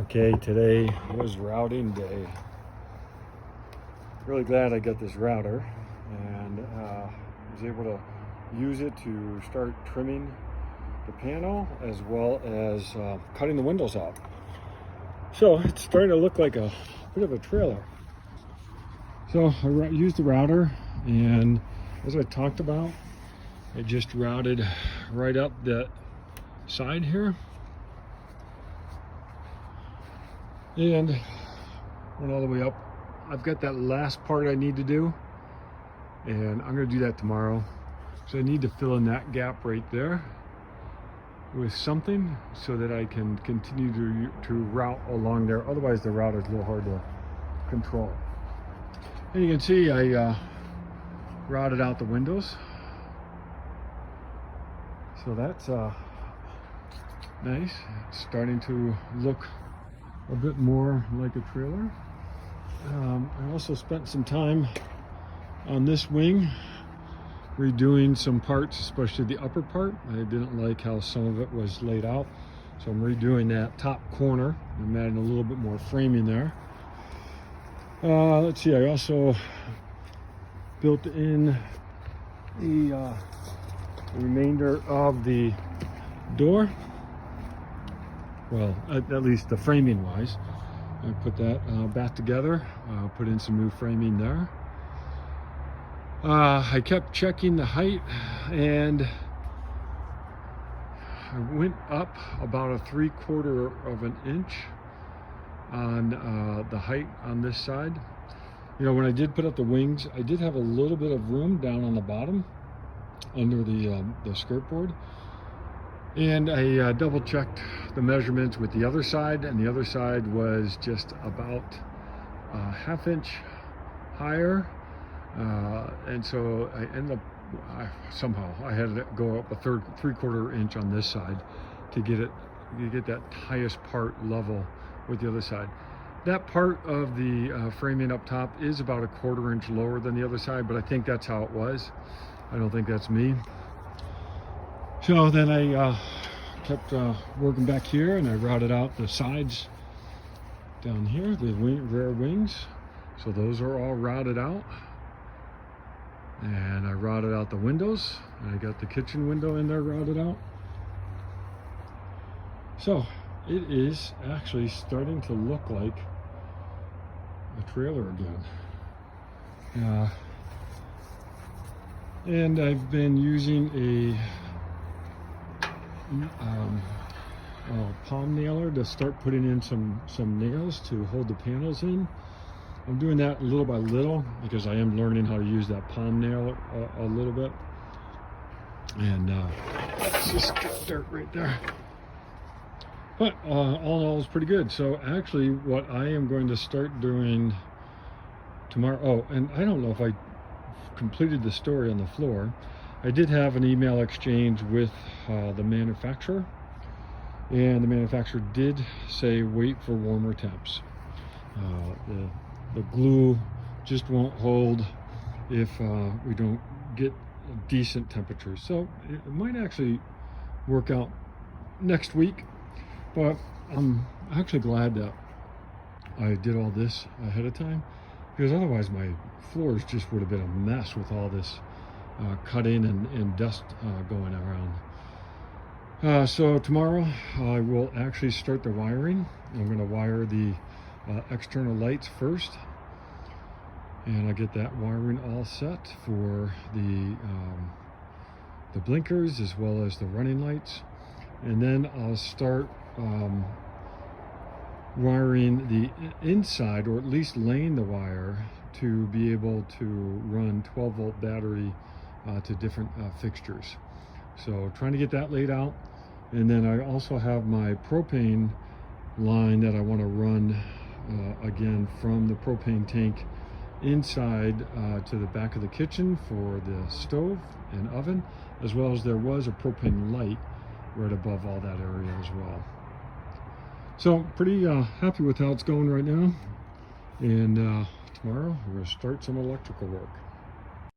Okay, today was routing day. Really glad I got this router and was able to use it to start trimming the panel as well as cutting the windows out. So it's starting to look like a bit of a trailer. So I used the router, and as I talked about, I just routed right up that side here and went all the way up. I've got that last part I need to do, and I'm going to do that tomorrow. So I need to fill in that gap right there with something so that I can continue to route along there. Otherwise the router is a little hard to control. And you can see I routed out the windows. So that's nice. It's starting to look a bit more like a trailer. I also spent some time on this wing redoing some parts, especially the upper part. I didn't like how some of it was laid out, so I'm redoing that top corner. I'm adding a little bit more framing there. Let's see, I also built in the remainder of the door. Well, at least the framing wise. I put that back together, put in some new framing there. I kept checking the height, and I went up about a 3/4 of an inch on the height on this side. You know, when I did put up the wings, I did have a little bit of room down on the bottom under the skirt board. And I double checked the measurements with the other side, and the other side was just about a 1/2 inch higher. And so I ended up, somehow I had to go up a 3/4 inch on this side to get that highest part level with the other side. That part of the framing up top is about a 1/4 inch lower than the other side, but I think that's how it was. I don't think that's me. So then I kept working back here, and I routed out the sides down here, the rear wings. So those are all routed out. And I routed out the windows, and I got the kitchen window in there routed out. So it is actually starting to look like a trailer again. And I've been using a palm nailer to start putting in some nails to hold the panels in. I'm doing that little by little because I am learning how to use that palm nail a little bit. And let's just get dirt right there. But all in all, it's pretty good. So actually what I am going to start doing tomorrow, oh, and I don't know if I completed the story on the floor. I did have an email exchange with the manufacturer, and the manufacturer did say wait for warmer temps. The glue just won't hold if we don't get decent temperatures. So it might actually work out next week, but I'm actually glad that I did all this ahead of time, because otherwise my floors just would have been a mess with all this cutting and dust going around. So tomorrow I will actually start the wiring. I'm going to wire the external lights first, and I get that wiring all set for the blinkers as well as the running lights, and then I'll start wiring the inside, or at least laying the wire to be able to run 12-volt battery to different fixtures. So trying to get that laid out, and then I also have my propane line that I want to run again from the propane tank inside to the back of the kitchen for the stove and oven, as well as there was a propane light right above all that area as well. So pretty happy with how it's going right now, and tomorrow we're going to start some electrical work.